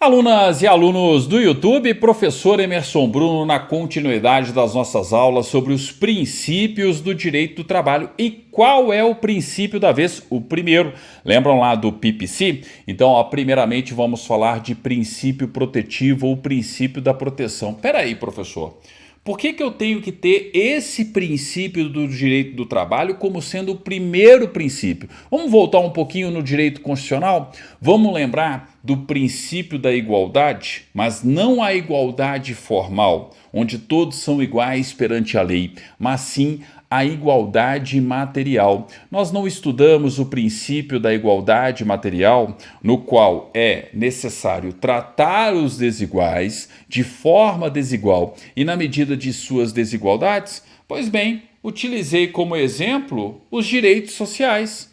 Alunas e alunos do YouTube, professor Emerson Bruno na continuidade das nossas aulas sobre os princípios do direito do trabalho. E qual é o princípio da vez? O primeiro. Lembram lá do PPC? Então, primeiramente vamos falar de princípio protetivo ou princípio da proteção. Peraí, professor. Por que eu tenho que ter esse princípio do direito do trabalho como sendo o primeiro princípio? Vamos voltar um pouquinho no direito constitucional? Vamos lembrar do princípio da igualdade, mas não a igualdade formal, onde todos são iguais perante a lei, mas sim a igualdade material. Nós não estudamos o princípio da igualdade material, no qual é necessário tratar os desiguais de forma desigual e na medida de suas desigualdades? Pois bem, utilizei como exemplo os direitos sociais.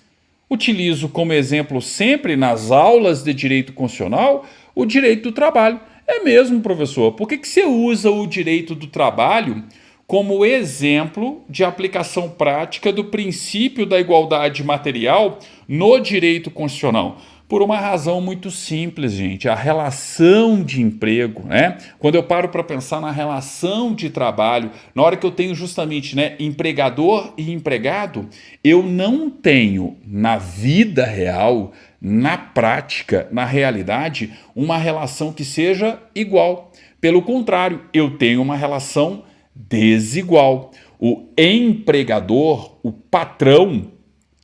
Utilizo como exemplo sempre nas aulas de direito constitucional o direito do trabalho. É mesmo, professor? Por que você usa o direito do trabalho como exemplo de aplicação prática do princípio da igualdade material no direito constitucional? Por uma razão muito simples, gente, a relação de emprego, né? Quando eu paro para pensar na relação de trabalho, na hora que eu tenho justamente, né, empregador e empregado, eu não tenho na vida real, na prática, na realidade, uma relação que seja igual. Pelo contrário, eu tenho uma relação desigual. O empregador, o patrão,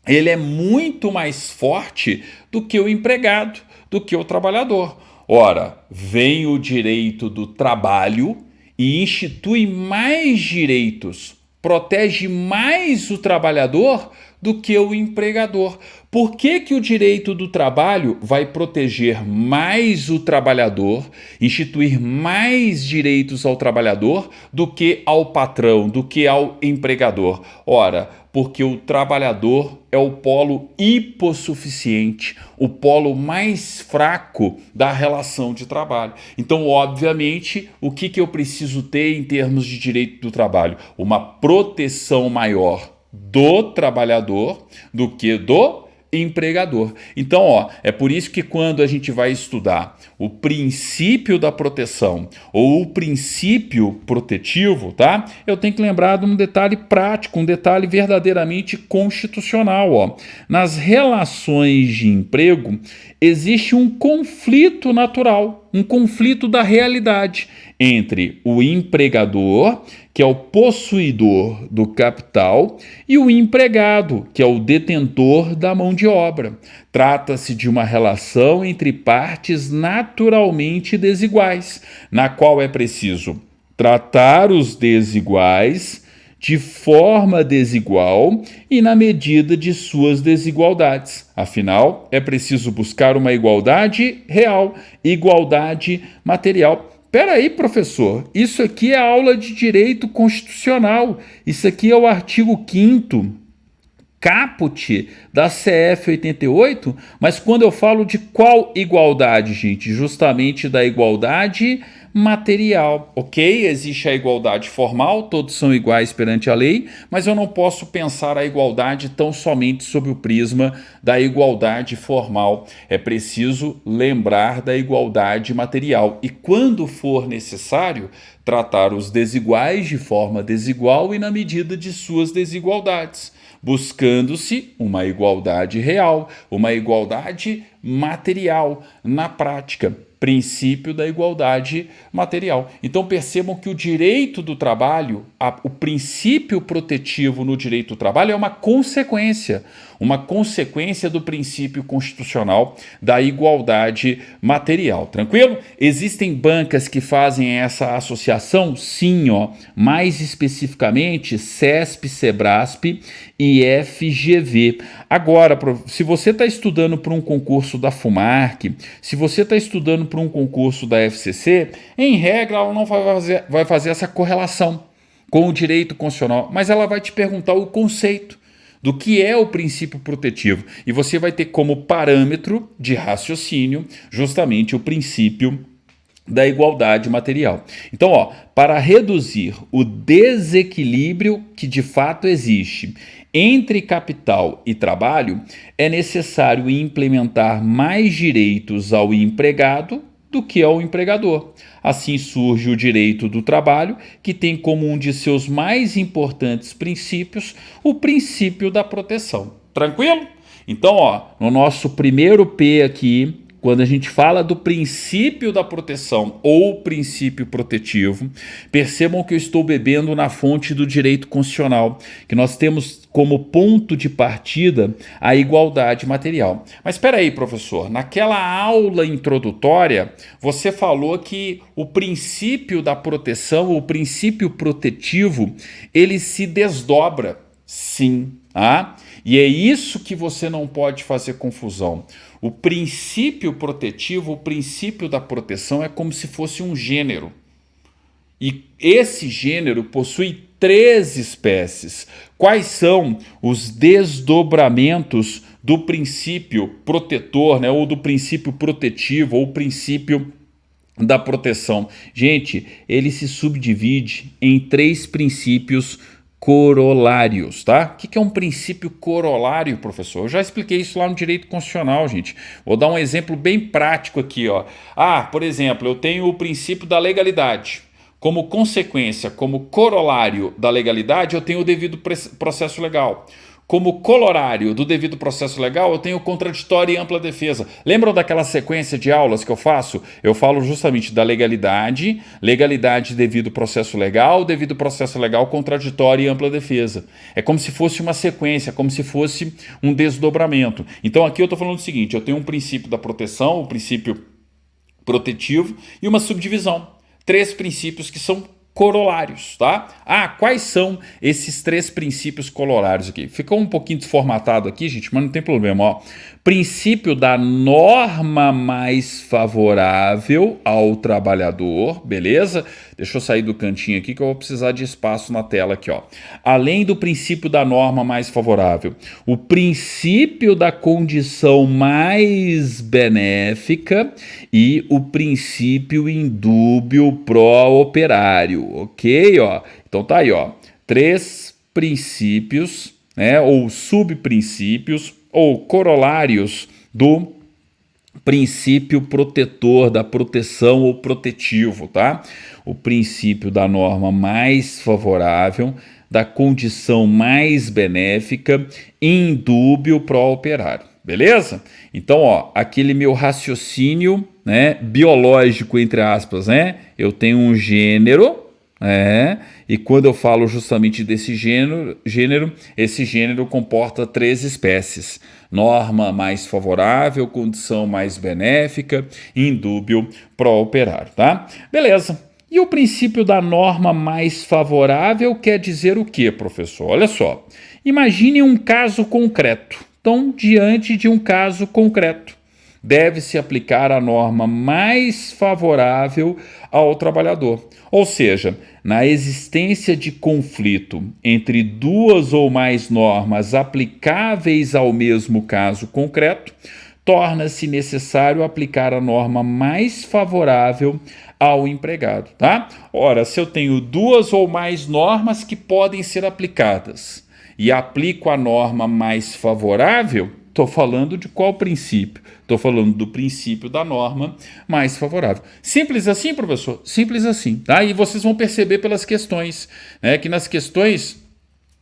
ele é muito mais forte do que o empregado, do que o trabalhador. Ora, vem o direito do trabalho e institui mais direitos, protege mais o trabalhador do que o empregador. Por que o direito do trabalho vai proteger mais o trabalhador, instituir mais direitos ao trabalhador do que ao patrão, do que ao empregador? Ora, porque o trabalhador é o polo hipossuficiente, o polo mais fraco da relação de trabalho. Então, obviamente, o que eu preciso ter em termos de direito do trabalho? Uma proteção maior do trabalhador do que do empregador. Então, é por isso que quando a gente vai estudar o princípio da proteção ou o princípio protetivo, tá? Eu tenho que lembrar de um detalhe prático, um detalhe verdadeiramente constitucional, Nas relações de emprego existe um conflito natural, um conflito da realidade entre o empregador, que é o possuidor do capital, e o empregado, que é o detentor da mão de obra. Trata-se de uma relação entre partes naturalmente desiguais, na qual é preciso tratar os desiguais de forma desigual e na medida de suas desigualdades. Afinal, é preciso buscar uma igualdade real, igualdade material. Peraí, professor, isso aqui é aula de direito constitucional, isso aqui é o artigo 5º, caput da CF 88, mas quando eu falo de qual igualdade, gente? Justamente da igualdade material, ok? Existe a igualdade formal, todos são iguais perante a lei, mas eu não posso pensar a igualdade tão somente sob o prisma da igualdade formal. É preciso lembrar da igualdade material e, quando for necessário, tratar os desiguais de forma desigual e na medida de suas desigualdades, buscando-se uma igualdade real, uma igualdade material na prática. Princípio da igualdade material. Então percebam que o direito do trabalho, o princípio protetivo no direito do trabalho é uma consequência do princípio constitucional da igualdade material. Tranquilo? Existem bancas que fazem essa associação? Sim, mais especificamente CESP, SEBRASP e FGV. Agora, se você está estudando para um concurso da FUMARC, se você está estudando para um concurso da FCC, em regra ela não vai fazer essa correlação com o direito constitucional, mas ela vai te perguntar o conceito do que é o princípio protetivo e você vai ter como parâmetro de raciocínio justamente o princípio da igualdade material. Então, para reduzir o desequilíbrio que de fato existe entre capital e trabalho, é necessário implementar mais direitos ao empregado do que ao empregador. Assim surge o direito do trabalho, que tem como um de seus mais importantes princípios o princípio da proteção. Tranquilo? Então, no nosso primeiro P aqui, quando a gente fala do princípio da proteção ou princípio protetivo, percebam que eu estou bebendo na fonte do direito constitucional, que nós temos como ponto de partida a igualdade material. Mas espera aí, professor, naquela aula introdutória, você falou que o princípio da proteção, o princípio protetivo, ele se desdobra. Sim, e é isso que você não pode fazer confusão. O princípio protetivo, o princípio da proteção é como se fosse um gênero. E esse gênero possui 3 espécies. Quais são os desdobramentos do princípio protetor, né, ou do princípio protetivo, ou princípio da proteção? Gente, ele se subdivide em 3 princípios corolários, tá? O que é um princípio corolário, professor? Eu já expliquei isso lá no direito constitucional, gente. Vou dar um exemplo bem prático aqui, por exemplo, eu tenho o princípio da legalidade. Como consequência, como corolário da legalidade, eu tenho o devido processo legal. Como corolário do devido processo legal, eu tenho contraditório e ampla defesa. Lembram daquela sequência de aulas que eu faço? Eu falo justamente da legalidade, devido processo legal, contraditório e ampla defesa. É como se fosse uma sequência, como se fosse um desdobramento. Então aqui eu estou falando o seguinte, eu tenho um princípio da proteção, o princípio protetivo e uma subdivisão. 3 princípios que são corolários, tá? Quais são esses 3 princípios corolários aqui? Ficou um pouquinho desformatado aqui, gente, mas não tem problema, Princípio da norma mais favorável ao trabalhador, beleza? Deixa eu sair do cantinho aqui que eu vou precisar de espaço na tela aqui, Além do princípio da norma mais favorável, o princípio da condição mais benéfica e o princípio indúbio pró-operário, ok? Então tá aí, 3 princípios, né, ou subprincípios, ou corolários do princípio protetor, da proteção ou protetivo, tá? O princípio da norma mais favorável, da condição mais benéfica, indúbio pró-operário, beleza? Então, aquele meu raciocínio, né, biológico, entre aspas, né? Eu tenho um gênero, e quando eu falo justamente desse gênero, esse gênero comporta 3 espécies. Norma mais favorável, condição mais benéfica, indúbio pró-operário, tá? Beleza. E o princípio da norma mais favorável quer dizer o quê, professor? Olha só. Imagine um caso concreto. Então, diante de um caso concreto, deve-se aplicar a norma mais favorável ao trabalhador. Ou seja, na existência de conflito entre 2 ou mais normas aplicáveis ao mesmo caso concreto, torna-se necessário aplicar a norma mais favorável ao empregado, tá? Ora, se eu tenho 2 ou mais normas que podem ser aplicadas e aplico a norma mais favorável, estou falando de qual princípio? Estou falando do princípio da norma mais favorável. Simples assim, professor? Simples assim, tá? E vocês vão perceber pelas questões, né, que nas questões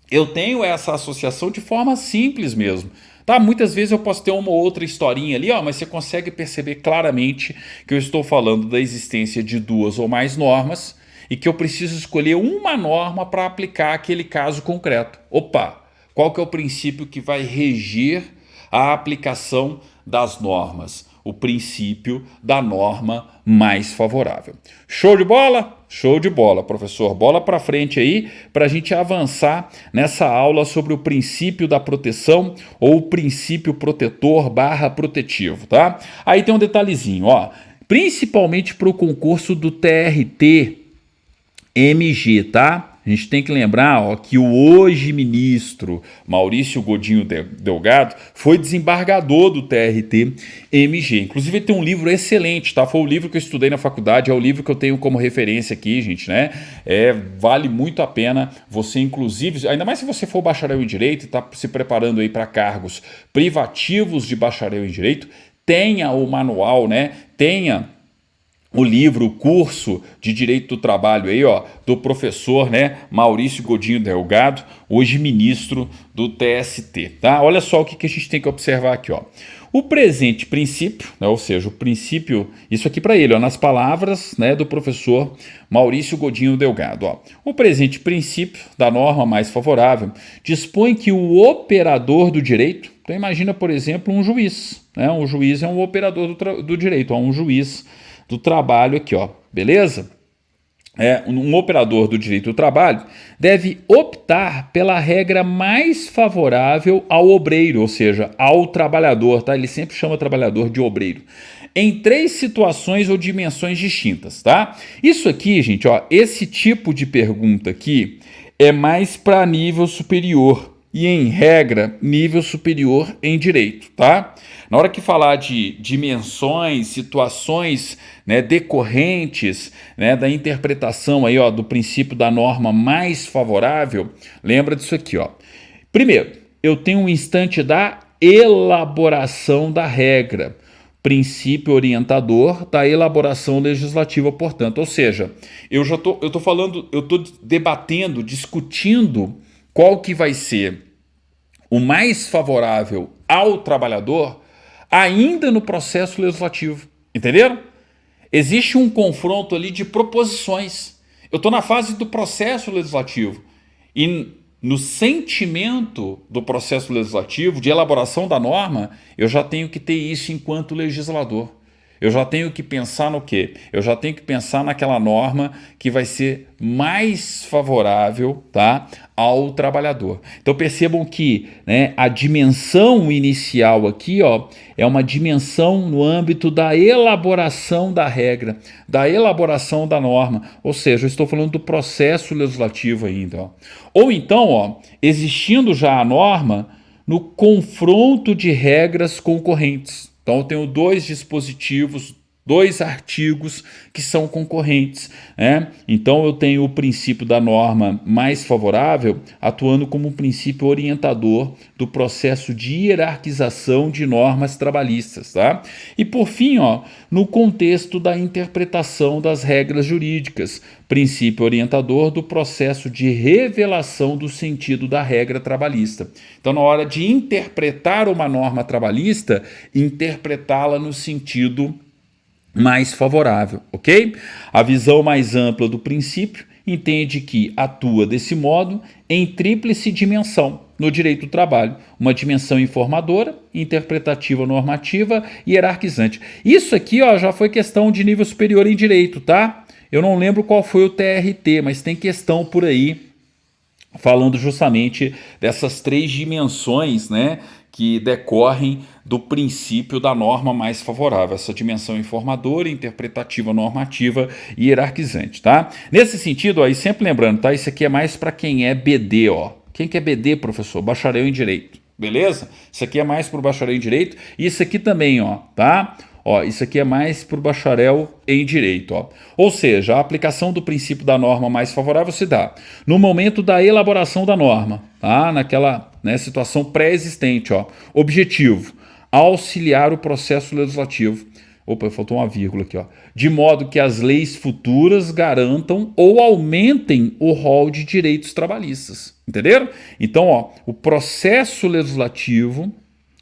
eu tenho essa associação de forma simples mesmo. Tá? Muitas vezes eu posso ter uma ou outra historinha ali, mas você consegue perceber claramente que eu estou falando da existência de 2 ou mais normas e que eu preciso escolher uma norma para aplicar aquele caso concreto. Opa, qual que é o princípio que vai reger a aplicação das normas? O princípio da norma mais favorável. Show de bola? Show de bola, professor. Bola para frente aí para a gente avançar nessa aula sobre o princípio da proteção ou o princípio protetor / protetivo, tá? Aí tem um detalhezinho, principalmente para o concurso do TRT-MG, tá? A gente tem que lembrar que o hoje ministro Maurício Godinho Delgado foi desembargador do TRT-MG. Inclusive tem um livro excelente, tá? Foi o livro que eu estudei na faculdade, é o livro que eu tenho como referência aqui, gente, né? Vale muito a pena você, inclusive, ainda mais se você for bacharel em Direito e está se preparando aí para cargos privativos de bacharel em Direito, tenha o manual, né? Tenha o livro, o curso de Direito do Trabalho aí, ó, do professor, né, Maurício Godinho Delgado, hoje ministro do TST, tá? Olha só o que a gente tem que observar aqui, ó. O presente princípio, né, ou seja, o princípio, isso aqui para ele, ó, nas palavras, né, do professor Maurício Godinho Delgado, ó. O presente princípio da norma mais favorável dispõe que o operador do direito, então imagina, por exemplo, um juiz, né? Um juiz é um operador do direito, ó, um juiz do trabalho aqui, ó, beleza? Um operador do direito do trabalho deve optar pela regra mais favorável ao obreiro, ou seja, ao trabalhador, tá? Ele sempre chama trabalhador de obreiro, em 3 situações ou dimensões distintas, tá? Isso aqui, gente, ó, esse tipo de pergunta aqui é mais para nível superior e, em regra, nível superior em direito, tá? Na hora que falar de dimensões, situações, né, decorrentes, né, da interpretação aí, ó, do princípio da norma mais favorável, lembra disso aqui, ó. Primeiro, eu tenho um instante da elaboração da regra, princípio orientador da elaboração legislativa, portanto. Ou seja, eu tô falando, eu tô debatendo, discutindo qual que vai ser o mais favorável ao trabalhador ainda no processo legislativo, entenderam? Existe um confronto ali de proposições. Eu estou na fase do processo legislativo e no sentimento do processo legislativo, de elaboração da norma, eu já tenho que ter isso enquanto legislador. Eu já tenho que pensar no quê? Eu já tenho que pensar naquela norma que vai ser mais favorável, tá, ao trabalhador. Então percebam que, né, a dimensão inicial aqui, ó, é uma dimensão no âmbito da elaboração da regra, da elaboração da norma. Ou seja, eu estou falando do processo legislativo ainda. Ó. Ou então, ó, existindo já a norma no confronto de regras concorrentes. Então, eu tenho 2 dispositivos, 2 artigos que são concorrentes, né? Então, eu tenho o princípio da norma mais favorável atuando como um princípio orientador do processo de hierarquização de normas trabalhistas, tá? E, por fim, ó, no contexto da interpretação das regras jurídicas, princípio orientador do processo de revelação do sentido da regra trabalhista. Então, na hora de interpretar uma norma trabalhista, interpretá-la no sentido mais favorável, ok? A visão mais ampla do princípio entende que atua desse modo em tríplice dimensão no direito do trabalho, uma dimensão informadora, interpretativa normativa e hierarquizante. Isso aqui, ó, já foi questão de nível superior em direito, tá? Eu não lembro qual foi o TRT, mas tem questão por aí falando justamente dessas 3 dimensões, né, que decorrem do princípio da norma mais favorável, essa dimensão informadora, interpretativa, normativa e hierarquizante, tá? Nesse sentido, aí sempre lembrando, tá? Isso aqui é mais para quem é BD, ó. Quem que é BD, professor? Bacharel em Direito, beleza? Isso aqui é mais para o bacharel em Direito e isso aqui também, ó, tá? Ó, isso aqui é mais para o bacharel em Direito. Ó. Ou seja, a aplicação do princípio da norma mais favorável se dá no momento da elaboração da norma, tá? Naquela, né, situação pré-existente. Ó. Objetivo, auxiliar o processo legislativo. Opa, faltou uma vírgula aqui. Ó. De modo que as leis futuras garantam ou aumentem o rol de direitos trabalhistas. Entenderam? Então, ó, o processo legislativo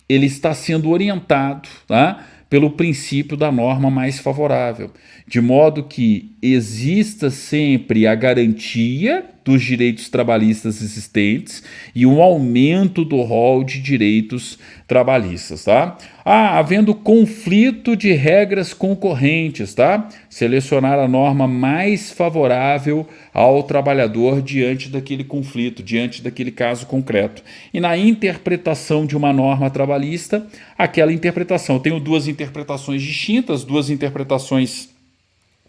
ele está sendo orientado, tá, pelo princípio da norma mais favorável, de modo que exista sempre a garantia dos direitos trabalhistas existentes e um aumento do rol de direitos trabalhistas, tá? Havendo conflito de regras concorrentes, tá? Selecionar a norma mais favorável ao trabalhador diante daquele conflito, diante daquele caso concreto. E na interpretação de uma norma trabalhista, aquela interpretação. Eu tenho 2 interpretações distintas, 2 interpretações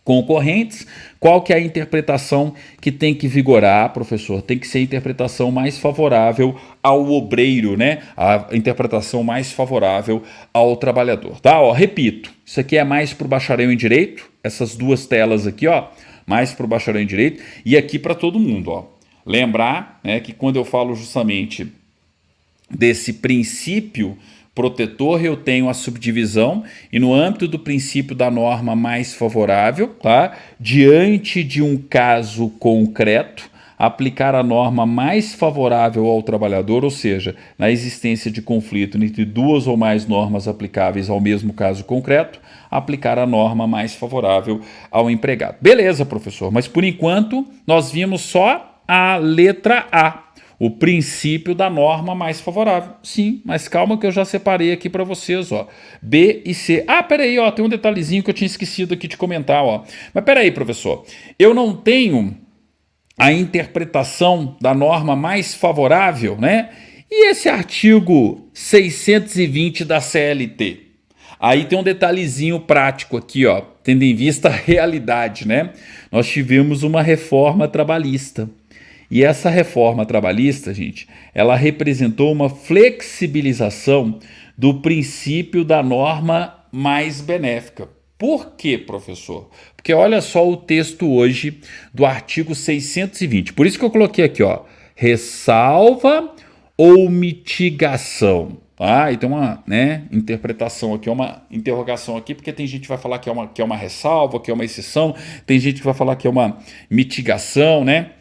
concorrentes. Qual que é a interpretação que tem que vigorar, professor? Tem que ser a interpretação mais favorável ao obreiro, né? A interpretação mais favorável ao trabalhador, tá? Ó, repito, isso aqui é mais para o bacharel em Direito, essas 2 telas aqui, ó, mais para o bacharel em Direito e aqui para todo mundo, ó. Lembrar, né, que quando eu falo justamente desse princípio protetor eu tenho a subdivisão e no âmbito do princípio da norma mais favorável, tá? Diante de um caso concreto, aplicar a norma mais favorável ao trabalhador, ou seja, na existência de conflito entre duas ou mais normas aplicáveis ao mesmo caso concreto, aplicar a norma mais favorável ao empregado. Beleza, professor, mas por enquanto nós vimos só a letra A, o princípio da norma mais favorável. Sim, mas calma que eu já separei aqui para vocês, ó. B e C. Ah, peraí, ó, tem um detalhezinho que eu tinha esquecido aqui de comentar, ó. Mas peraí, professor, eu não tenho a interpretação da norma mais favorável, né? E esse artigo 620 da CLT? Aí tem um detalhezinho prático aqui, ó, tendo em vista a realidade, né? Nós tivemos uma reforma trabalhista. E essa reforma trabalhista, gente, ela representou uma flexibilização do princípio da norma mais benéfica. Por quê, professor? Porque olha só o texto hoje do artigo 620. Por isso que eu coloquei aqui, ó, ressalva ou mitigação. Ah, e tem uma, né, interpretação aqui, uma interrogação aqui, porque tem gente que vai falar que é uma ressalva, que é uma exceção, tem gente que vai falar que é uma mitigação, né?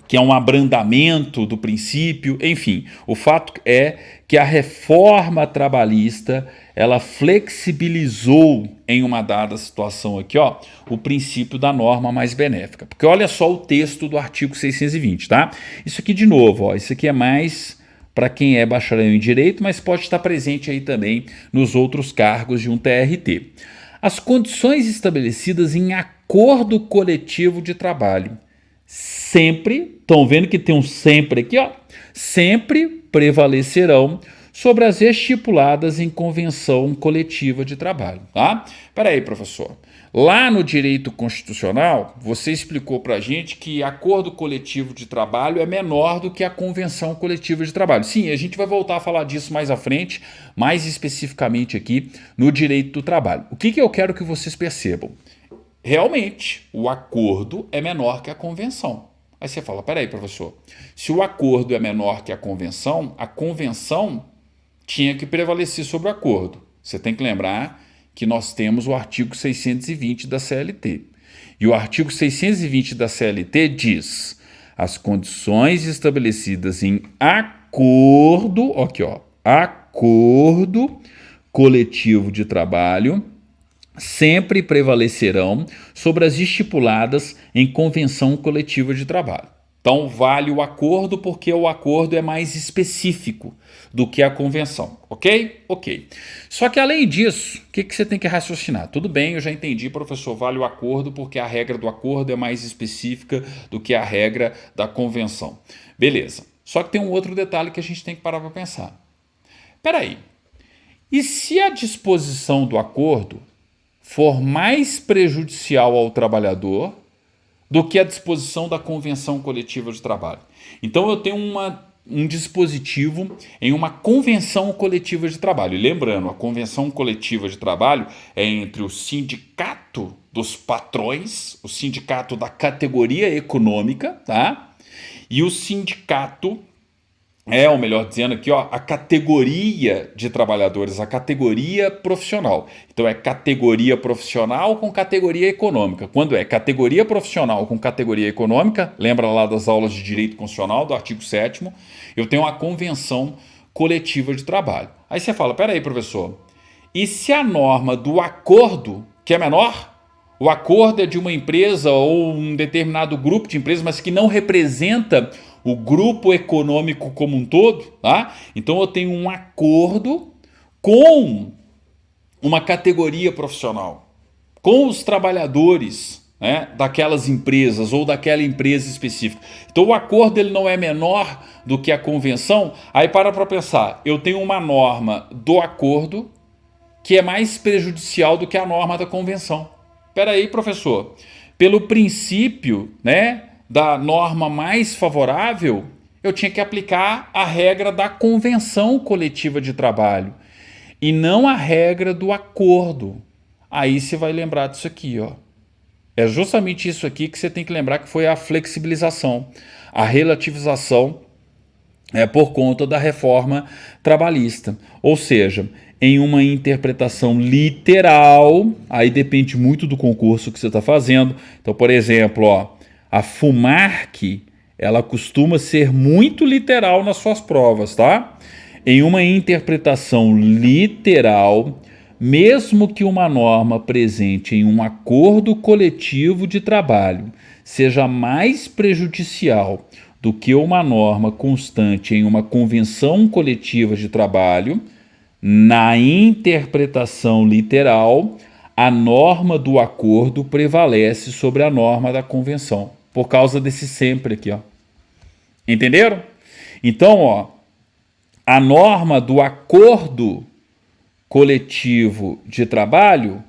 Que é um abrandamento do princípio, enfim. O fato é que a reforma trabalhista, ela flexibilizou em uma dada situação aqui, ó, o princípio da norma mais benéfica. Porque olha só o texto do artigo 620, tá? Isso aqui de novo, ó, isso aqui é mais para quem é bacharel em direito, mas pode estar presente aí também nos outros cargos de um TRT. As condições estabelecidas em acordo coletivo de trabalho sempre, estão vendo que tem um sempre aqui, ó, sempre prevalecerão sobre as estipuladas em convenção coletiva de trabalho, tá? Peraí, professor. Lá no direito constitucional, você explicou pra gente que acordo coletivo de trabalho é menor do que a convenção coletiva de trabalho. Sim, a gente vai voltar a falar disso mais à frente, mais especificamente aqui no direito do trabalho. O que eu quero que vocês percebam? Realmente, o acordo é menor que a convenção. Aí você fala, peraí, professor, se o acordo é menor que a convenção tinha que prevalecer sobre o acordo. Você tem que lembrar que nós temos o artigo 620 da CLT. E o artigo 620 da CLT diz: as condições estabelecidas em acordo, aqui ó, acordo coletivo de trabalho sempre prevalecerão sobre as estipuladas em convenção coletiva de trabalho. Então, vale o acordo porque o acordo é mais específico do que a convenção, ok? Ok. Só que, além disso, o que você tem que raciocinar? Tudo bem, eu já entendi, professor, vale o acordo porque a regra do acordo é mais específica do que a regra da convenção. Beleza. Só que tem um outro detalhe que a gente tem que parar para pensar. Peraí, e se a disposição do acordo for mais prejudicial ao trabalhador do que a disposição da convenção coletiva de trabalho? Então eu tenho um dispositivo em uma convenção coletiva de trabalho. E lembrando, a convenção coletiva de trabalho é entre o sindicato dos patrões, o sindicato da categoria econômica, tá? E o sindicato, ou melhor dizendo aqui, ó, a categoria de trabalhadores, a categoria profissional. Então é categoria profissional com categoria econômica. Quando é categoria profissional com categoria econômica, lembra lá das aulas de direito constitucional, do artigo 7º, eu tenho uma convenção coletiva de trabalho. Aí você fala, peraí, professor, e se a norma do acordo, que é menor, o acordo é de uma empresa ou um determinado grupo de empresas, mas que não representa o grupo econômico como um todo, tá? Então eu tenho um acordo com uma categoria profissional, com os trabalhadores, né, daquelas empresas ou daquela empresa específica. Então o acordo ele não é menor do que a convenção. Aí para pensar, eu tenho uma norma do acordo que é mais prejudicial do que a norma da convenção. Espera aí, professor, pelo princípio, né, da norma mais favorável, eu tinha que aplicar a regra da convenção coletiva de trabalho e não a regra do acordo. Aí você vai lembrar disso aqui, ó. É justamente isso aqui que você tem que lembrar, que foi a flexibilização, a relativização por conta da reforma trabalhista. Ou seja, em uma interpretação literal, aí depende muito do concurso que você está fazendo. Então, por exemplo, a FUMARC, ela costuma ser muito literal nas suas provas, tá? Em uma interpretação literal, mesmo que uma norma presente em um acordo coletivo de trabalho seja mais prejudicial do que uma norma constante em uma convenção coletiva de trabalho, na interpretação literal, a norma do acordo prevalece sobre a norma da convenção, por causa desse sempre aqui, ó. Entenderam? Então, a norma do acordo coletivo de trabalho,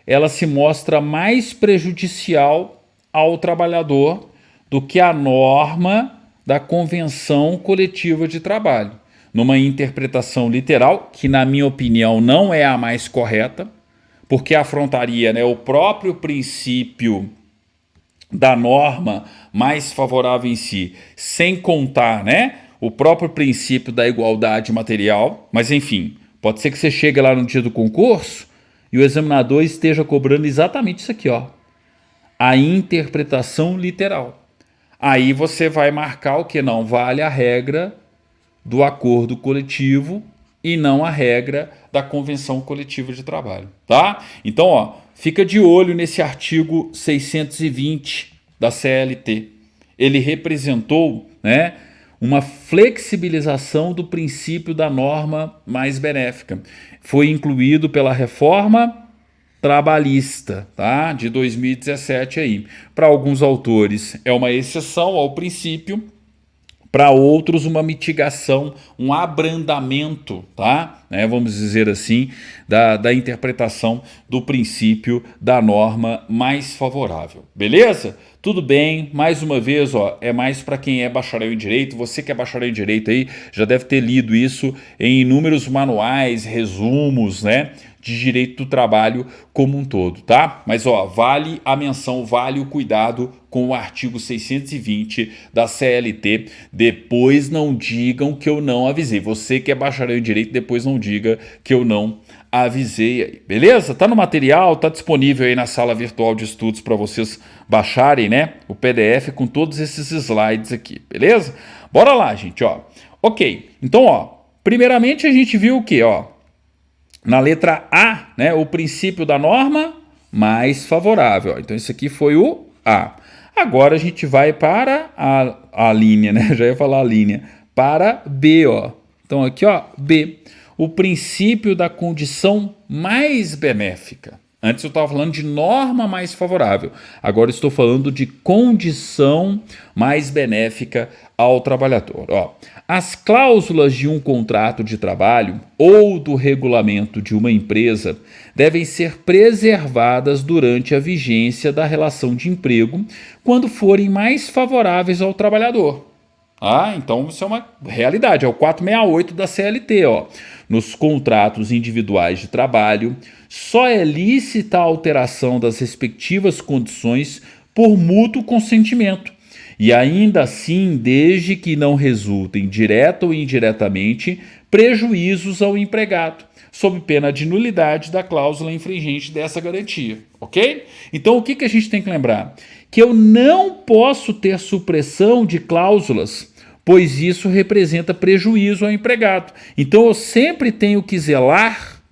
ela se mostra mais prejudicial ao trabalhador do que a norma da convenção coletiva de trabalho. Numa interpretação literal, que na minha opinião não é a mais correta, porque afrontaria, né, o próprio princípio da norma mais favorável em si, sem contar, né, o próprio princípio da igualdade material. Mas enfim, pode ser que você chegue lá no dia do concurso e o examinador esteja cobrando exatamente isso aqui, a interpretação literal. Aí você vai marcar o que não vale a regra do acordo coletivo e não a regra da convenção coletiva de trabalho, tá? Então, fica de olho nesse artigo 620 da CLT. Ele representou, né, uma flexibilização do princípio da norma mais benéfica. Foi incluído pela reforma trabalhista, tá? De 2017 aí. Para alguns autores é uma exceção ao princípio, para outros uma mitigação, um abrandamento, tá? Vamos dizer assim, da interpretação do princípio da norma mais favorável. Beleza? Tudo bem, mais uma vez, é mais para quem é bacharel em Direito. Você que é bacharel em Direito aí, já deve ter lido isso em inúmeros manuais, resumos, né, de direito do trabalho como um todo, tá? Mas, vale a menção, vale o cuidado com o artigo 620 da CLT. Depois não digam que eu não avisei. Você que é bacharel em Direito, depois não diga que eu não avisei aí, beleza? Tá no material, tá disponível aí na sala virtual de estudos para vocês baixarem, né, o PDF com todos esses slides aqui, beleza? Bora lá, gente, Ok, então, primeiramente a gente viu o quê, na letra A, né, o princípio da norma mais favorável. Então isso aqui foi o A. Agora a gente vai para a linha, né? Já ia falar a linha. Para B, Então aqui, B. O princípio da condição mais benéfica. Antes eu estava falando de norma mais favorável. Agora estou falando de condição mais benéfica ao trabalhador. As cláusulas de um contrato de trabalho ou do regulamento de uma empresa devem ser preservadas durante a vigência da relação de emprego quando forem mais favoráveis ao trabalhador. Então isso é uma realidade, é o 468 da CLT, Nos contratos individuais de trabalho, só é lícita a alteração das respectivas condições por mútuo consentimento, e ainda assim desde que não resultem direta ou indiretamente prejuízos ao empregado, sob pena de nulidade da cláusula infringente dessa garantia, ok? Então o que a gente tem que lembrar? Que eu não posso ter supressão de cláusulas, pois isso representa prejuízo ao empregado. Então eu sempre tenho que zelar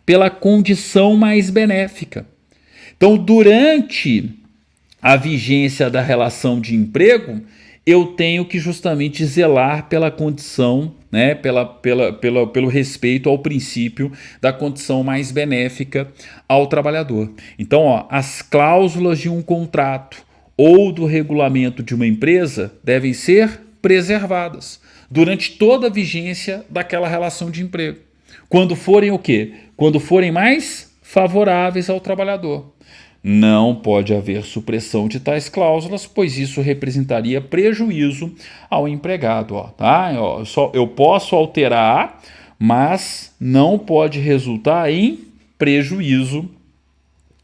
pela condição mais benéfica. Então, durante a vigência da relação de emprego, eu tenho que justamente zelar pela condição, né, pelo respeito ao princípio da condição mais benéfica ao trabalhador. Então, as cláusulas de um contrato ou do regulamento de uma empresa devem ser preservadas durante toda a vigência daquela relação de emprego. Quando forem o quê? Quando forem mais favoráveis ao trabalhador. Não pode haver supressão de tais cláusulas, pois isso representaria prejuízo ao empregado. Tá? Eu posso alterar, mas não pode resultar em prejuízo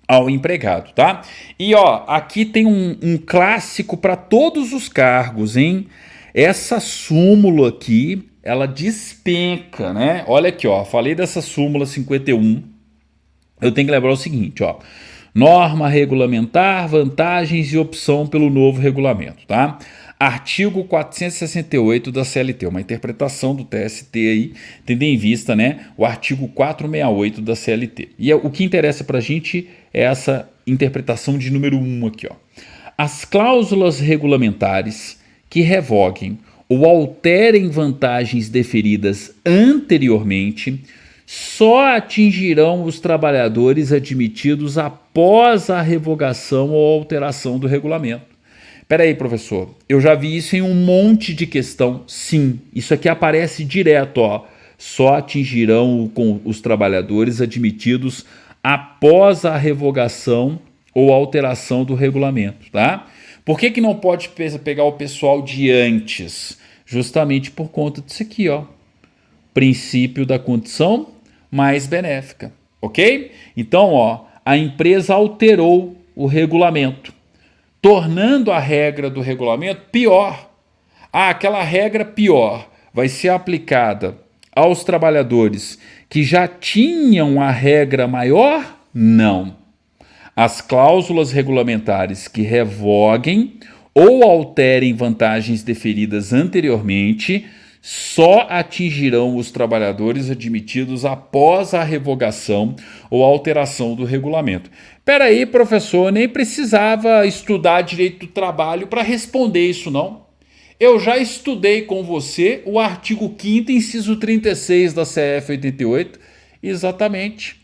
ao empregado, tá? E aqui tem um clássico para todos os cargos, hein? essa súmula aqui, ela despenca, né? Olha aqui, ó, falei dessa súmula 51. Eu tenho que lembrar o seguinte, ó. Norma regulamentar, vantagens e opção pelo novo regulamento, tá? Artigo 468 da CLT, uma interpretação do TST aí, tendo em vista, né, o artigo 468 da CLT. E o que interessa pra gente é essa interpretação de número 1 aqui, ó. As cláusulas regulamentares que revoguem ou alterem vantagens deferidas anteriormente só atingirão os trabalhadores admitidos após a revogação ou alteração do regulamento. Espera aí, professor, eu já vi isso em um monte de questão. Sim, isso aqui aparece direto, ó. Só atingirão os trabalhadores admitidos após a revogação ou alteração do regulamento, tá? Por que não pode pegar o pessoal de antes? Justamente por conta disso aqui, ó. Princípio da condição mais benéfica, ok? Então, ó, a empresa alterou o regulamento, tornando a regra do regulamento pior. Ah, aquela regra pior vai ser aplicada aos trabalhadores que já tinham a regra maior? Não. As cláusulas regulamentares que revoguem ou alterem vantagens deferidas anteriormente só atingirão os trabalhadores admitidos após a revogação ou alteração do regulamento. Espera aí, professor, nem precisava estudar direito do trabalho para responder isso, não. Eu já estudei com você o artigo 5º, inciso 36 da CF 88, exatamente.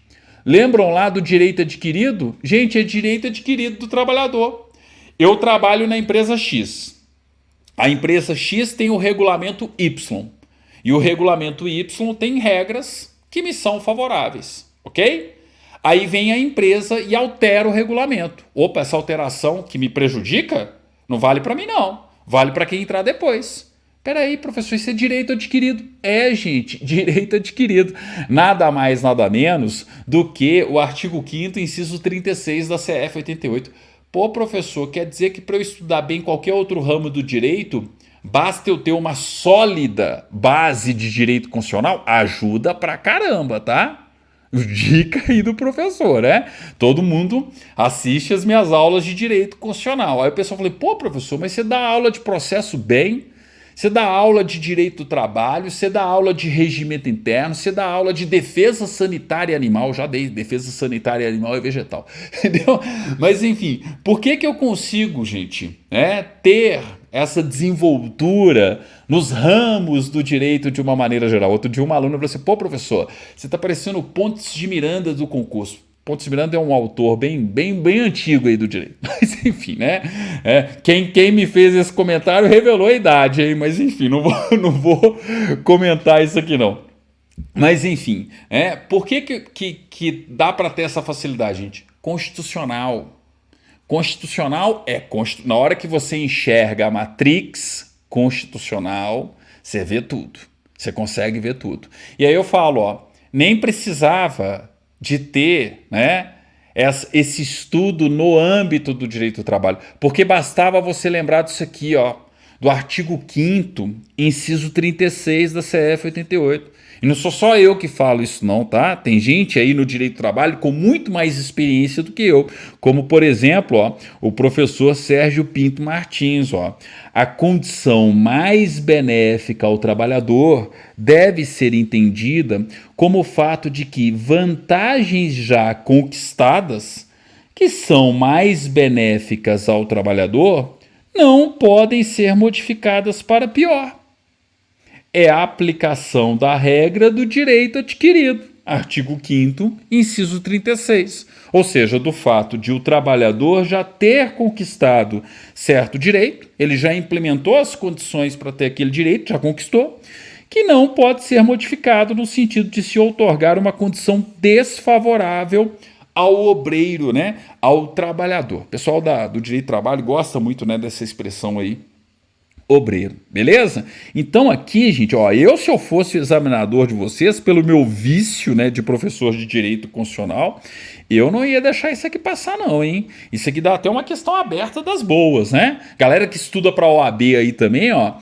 Lembram lá do direito adquirido? Gente, é direito adquirido do trabalhador. Eu trabalho na empresa X. A empresa X tem o regulamento Y. E o regulamento Y tem regras que me são favoráveis, ok? Aí vem a empresa e altera o regulamento. Opa, essa alteração que me prejudica não vale para mim, não. Vale para quem entrar depois. Peraí, professor, isso é direito adquirido. É, gente, direito adquirido. Nada mais, nada menos do que o artigo 5º, inciso 36 da CF 88. Pô, professor, quer dizer que para eu estudar bem qualquer outro ramo do direito, basta eu ter uma sólida base de direito constitucional? Ajuda pra caramba, tá? Dica aí do professor, né? Todo mundo assiste as minhas aulas de direito constitucional. Aí o pessoal fala, pô, professor, mas você dá aula de processo bem, você dá aula de direito do trabalho, você dá aula de regimento interno, você dá aula de defesa sanitária animal, já dei defesa sanitária animal e vegetal, entendeu? Mas enfim, por que eu consigo, gente, ter essa desenvoltura nos ramos do direito de uma maneira geral? Outro dia uma aluna falou assim, pô, professor, você está parecendo o Pontes de Miranda do concurso. Pontes de Miranda é um autor bem antigo aí do direito. Mas enfim, né? Quem me fez esse comentário revelou a idade, hein? Mas enfim, não vou comentar isso aqui não. Mas enfim, por que dá para ter essa facilidade, gente? Constitucional. Constitucional na hora que você enxerga a matrix constitucional, você vê tudo. Você consegue ver tudo. E aí eu falo, ó, nem precisava de ter, esse estudo no âmbito do direito do trabalho, porque bastava você lembrar disso aqui, ó, do artigo 5º, inciso 36 da CF 88. E não sou só eu que falo isso não, tá? Tem gente aí no direito do trabalho com muito mais experiência do que eu, como por exemplo, ó, o professor Sérgio Pinto Martins, ó. A condição mais benéfica ao trabalhador deve ser entendida como o fato de que vantagens já conquistadas, que são mais benéficas ao trabalhador, não podem ser modificadas para pior. É a aplicação da regra do direito adquirido, artigo 5º, inciso 36. Ou seja, do fato de o trabalhador já ter conquistado certo direito, ele já implementou as condições para ter aquele direito, já conquistou, que não pode ser modificado no sentido de se outorgar uma condição desfavorável ao obreiro, ao trabalhador. O pessoal do direito do trabalho gosta muito dessa expressão aí, obreiro, beleza? Então aqui, gente, ó, se eu fosse o examinador de vocês, pelo meu vício, né, de professor de direito constitucional, eu não ia deixar isso aqui passar não, hein? Isso aqui dá até uma questão aberta das boas, né? Galera que estuda para OAB aí também, ó,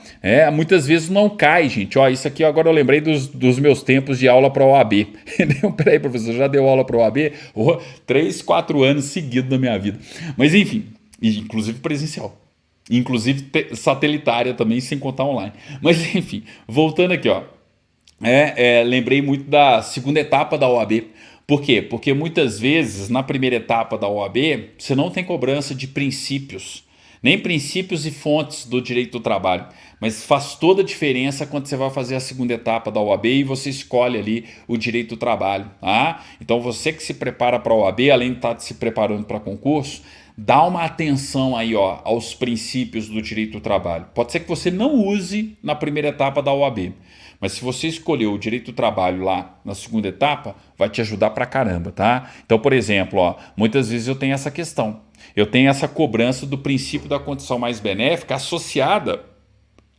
muitas vezes não cai, gente. Ó, isso aqui agora eu lembrei dos meus tempos de aula para OAB. Peraí, professor, já deu aula para OAB? 3, 4 anos seguidos na minha vida. Mas enfim, inclusive presencial. Inclusive satelitária também, sem contar online. Mas enfim, voltando aqui, ó. Lembrei muito da segunda etapa da OAB. Por quê? Porque muitas vezes, na primeira etapa da OAB, você não tem cobrança de princípios, nem princípios e fontes do direito do trabalho. Mas faz toda a diferença quando você vai fazer a segunda etapa da OAB e você escolhe ali o direito do trabalho. Tá? Então você que se prepara para a OAB, além de estar se preparando para concurso, dá uma atenção aí, ó, aos princípios do direito do trabalho. Pode ser que você não use na primeira etapa da OAB, mas se você escolheu o direito do trabalho lá na segunda etapa, vai te ajudar pra caramba, tá? Então, por exemplo, ó, muitas vezes eu tenho essa questão. Eu tenho essa cobrança do princípio da condição mais benéfica associada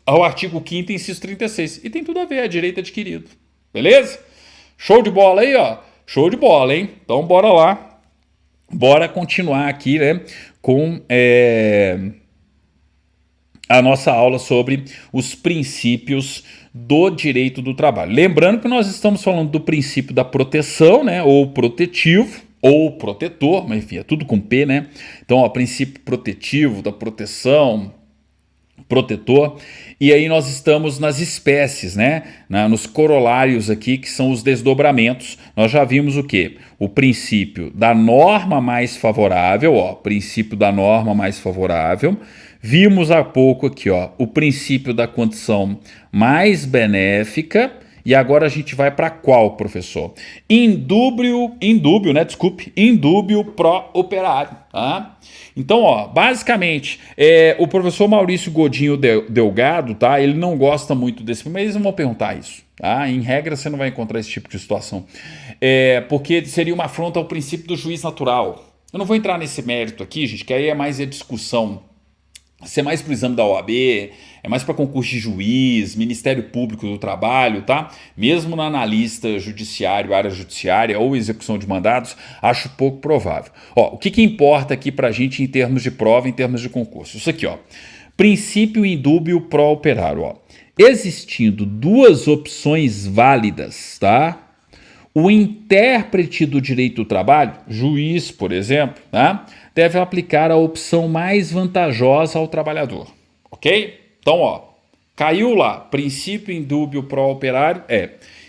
ao artigo 5º, inciso 36. E tem tudo a ver, é direito adquirido. Beleza? Show de bola aí, ó. Show de bola, hein? Então, bora lá. Bora continuar aqui, né, com a nossa aula sobre os princípios do direito do trabalho. Lembrando que nós estamos falando do princípio da proteção, né, ou protetivo, ou protetor, mas enfim, é tudo com P, né? Então, ó, princípio protetivo, da proteção, protetor, e aí nós estamos nas espécies, né? Nos corolários aqui, que são os desdobramentos. Nós já vimos o quê? O princípio da norma mais favorável, ó, princípio da norma mais favorável. Vimos há pouco aqui, ó, o princípio da condição mais benéfica. E agora a gente vai para qual, professor? Indúbio pro operário, tá? Então, ó, basicamente, o professor Maurício Godinho Delgado, tá? Ele não gosta muito desse, mas eles não vão perguntar isso, tá? Em regra, você não vai encontrar esse tipo de situação. Porque seria uma afronta ao princípio do juiz natural. Eu não vou entrar nesse mérito aqui, gente, que aí é mais a discussão. Isso é mais para o exame da OAB, é mais para concurso de juiz, Ministério Público do Trabalho, tá? Mesmo na analista judiciário, área judiciária ou execução de mandados, acho pouco provável. Ó, o que importa aqui para a gente em termos de prova, em termos de concurso? Isso aqui, ó. Princípio indúbio pro operário, ó. Existindo duas opções válidas, tá? O intérprete do direito do trabalho, juiz, por exemplo, tá? Deve aplicar a opção mais vantajosa ao trabalhador, ok? Então, ó, caiu lá, princípio indúbio pro operário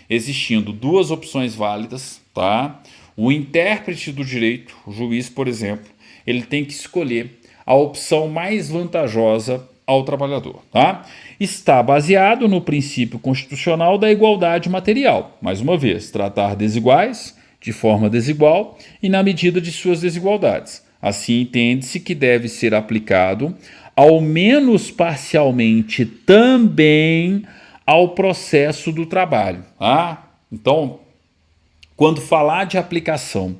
existindo duas opções válidas, tá? O intérprete do direito, o juiz, por exemplo, ele tem que escolher a opção mais vantajosa ao trabalhador, tá? Está baseado no princípio constitucional da igualdade material. Mais uma vez, tratar desiguais de forma desigual e na medida de suas desigualdades. Assim, entende-se que deve ser aplicado, ao menos parcialmente, também ao processo do trabalho. Tá? Então, quando falar de aplicação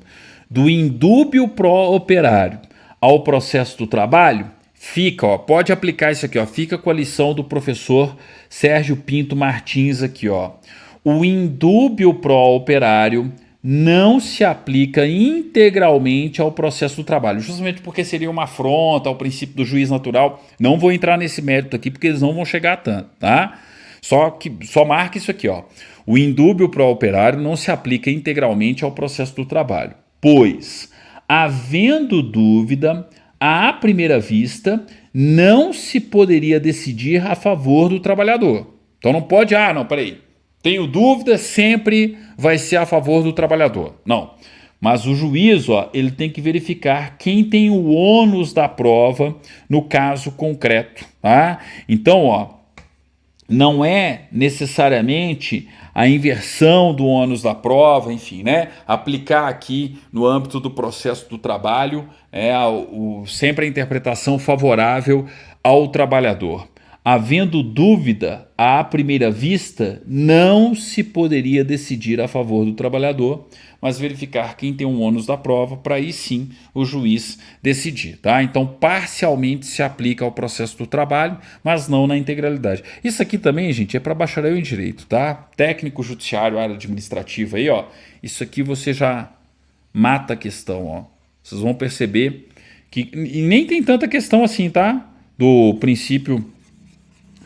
do indúbio pro operário ao processo do trabalho, fica, ó, pode aplicar isso aqui, ó, fica com a lição do professor Sérgio Pinto Martins aqui, ó. O indúbio pro operário não se aplica integralmente ao processo do trabalho, justamente porque seria uma afronta ao princípio do juiz natural. Não vou entrar nesse mérito aqui, porque eles não vão chegar a tanto, tá? Só marca isso aqui, ó. O indúbio pro operário não se aplica integralmente ao processo do trabalho, pois, havendo dúvida, à primeira vista, não se poderia decidir a favor do trabalhador. Então não pode, peraí, tenho dúvida, sempre vai ser a favor do trabalhador. Não, mas o juiz, ó, ele tem que verificar quem tem o ônus da prova no caso concreto, tá? Então, ó, não é necessariamente a inversão do ônus da prova, enfim, né? Aplicar aqui no âmbito do processo do trabalho sempre a interpretação favorável ao trabalhador. havendo dúvida à primeira vista, não se poderia decidir a favor do trabalhador, mas verificar quem tem o ônus da prova, para aí sim o juiz decidir, tá? Então, parcialmente se aplica ao processo do trabalho, mas não na integralidade. Isso aqui também, gente, é para bacharel em direito, tá? Técnico judiciário, área administrativa aí, ó. Isso aqui você já mata a questão, ó. Vocês vão perceber que e nem tem tanta questão assim, tá? Do princípio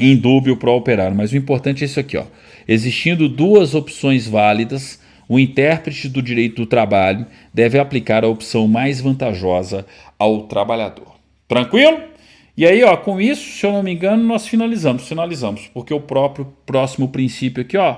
indúbio pro operário, mas o importante é isso aqui, ó. Existindo duas opções válidas, o intérprete do direito do trabalho deve aplicar a opção mais vantajosa ao trabalhador. Tranquilo? E aí, ó, com isso, se eu não me engano, nós finalizamos, porque o próximo princípio aqui, ó,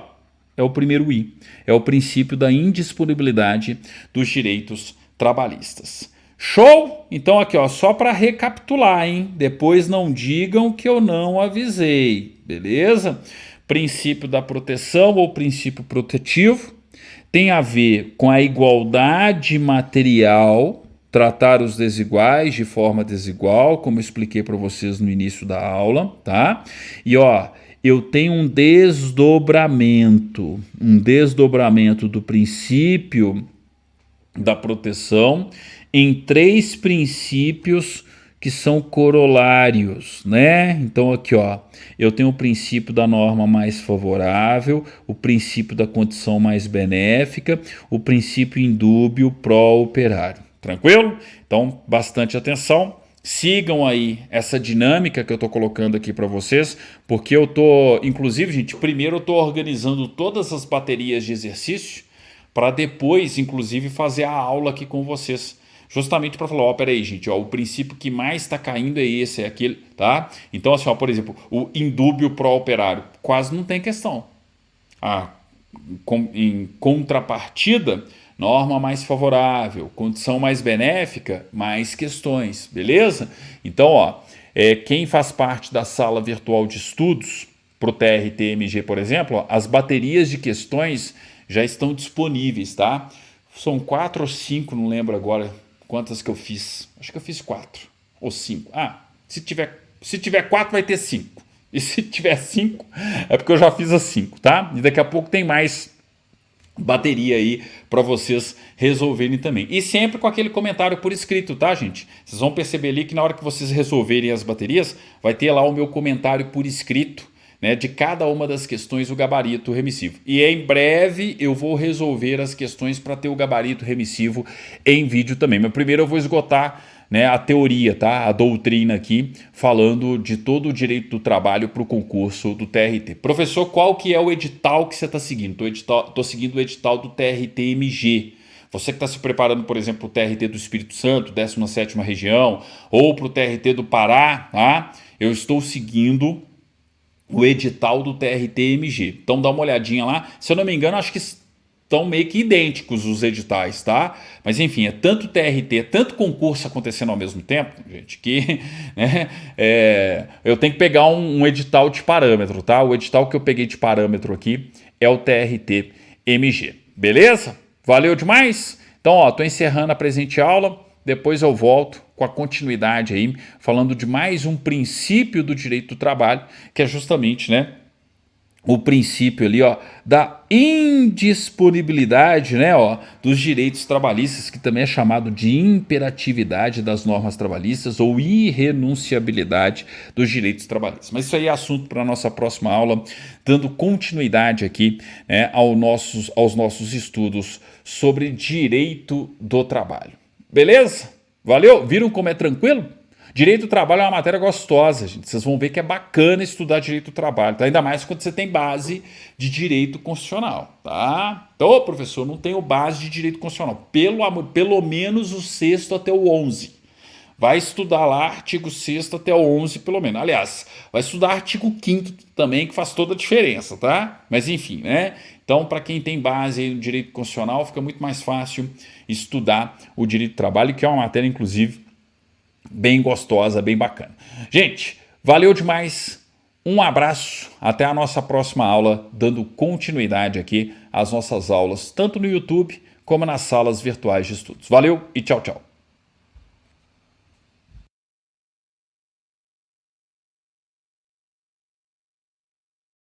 é o primeiro I, é o princípio da indisponibilidade dos direitos trabalhistas. Show? Então aqui, ó, só para recapitular, hein? Depois não digam que eu não avisei, beleza? Princípio da proteção ou princípio protetivo tem a ver com a igualdade material, tratar os desiguais de forma desigual, como eu expliquei para vocês no início da aula, tá? E ó, eu tenho um desdobramento do princípio da proteção em três princípios que são corolários, né? Então aqui, ó, eu tenho o princípio da norma mais favorável, o princípio da condição mais benéfica, o princípio indúbio pró-operário. Tranquilo? Então, bastante atenção. Sigam aí essa dinâmica que eu estou colocando aqui para vocês, porque eu estou, inclusive, gente, primeiro eu estou organizando todas as baterias de exercício para depois, inclusive, fazer a aula aqui com vocês. Justamente para falar, ó, peraí, gente, ó, o princípio que mais está caindo é esse, é aquele, tá? Então, assim, ó, por exemplo, o indúbio pró-operário, quase não tem questão. Em contrapartida, norma mais favorável, condição mais benéfica, mais questões, beleza? Então, ó, quem faz parte da sala virtual de estudos para o TRT-MG, por exemplo, ó, as baterias de questões já estão disponíveis, tá? São 4 ou 5, não lembro agora quantas que eu fiz. Acho que eu fiz 4 ou 5. Se tiver 4 vai ter 5. E se tiver 5 é porque eu já fiz as 5, tá? E daqui a pouco tem mais bateria aí para vocês resolverem também. E sempre com aquele comentário por escrito, tá, gente? Vocês vão perceber ali que na hora que vocês resolverem as baterias, vai ter lá o meu comentário por escrito, né, de cada uma das questões o gabarito remissivo. E em breve eu vou resolver as questões para ter o gabarito remissivo em vídeo também. Mas primeiro eu vou esgotar, né, a teoria, tá? A doutrina aqui, falando de todo o direito do trabalho para o concurso do TRT. Professor, qual que é o edital que você está seguindo? Estou seguindo o edital do TRT-MG. Você que está se preparando, por exemplo, para o TRT do Espírito Santo, 17ª região, ou para o TRT do Pará, tá? Eu estou seguindo o edital do TRT-MG. Então dá uma olhadinha lá. Se eu não me engano, acho que estão meio que idênticos os editais, tá? Mas enfim, é tanto TRT, tanto concurso acontecendo ao mesmo tempo, gente, que né, eu tenho que pegar um edital de parâmetro, tá? O edital que eu peguei de parâmetro aqui é o TRT-MG. Beleza? Valeu demais? Então, ó, tô encerrando a presente aula. Depois eu volto com a continuidade aí, falando de mais um princípio do direito do trabalho, que é justamente, né, o princípio ali, ó, da indisponibilidade, né, ó, dos direitos trabalhistas, que também é chamado de imperatividade das normas trabalhistas ou irrenunciabilidade dos direitos trabalhistas. Mas isso aí é assunto para a nossa próxima aula, dando continuidade aqui, né, aos nossos estudos sobre direito do trabalho. Beleza? Valeu? Viram como é tranquilo? Direito do trabalho é uma matéria gostosa, gente. Vocês vão ver que é bacana estudar direito do trabalho, tá? Ainda mais quando você tem base de direito constitucional, tá? Então, professor, não tenho base de direito constitucional. Pelo menos o 6º até o 11. Vai estudar lá artigo 6º até o 11, pelo menos. Aliás, vai estudar artigo 5º também, que faz toda a diferença, tá? Mas enfim, né? Então, para quem tem base aí no direito constitucional, fica muito mais fácil estudar o direito do trabalho, que é uma matéria, inclusive, bem gostosa, bem bacana. Gente, valeu demais. Um abraço. Até a nossa próxima aula, dando continuidade aqui às nossas aulas, tanto no YouTube como nas salas virtuais de estudos. Valeu e tchau, tchau.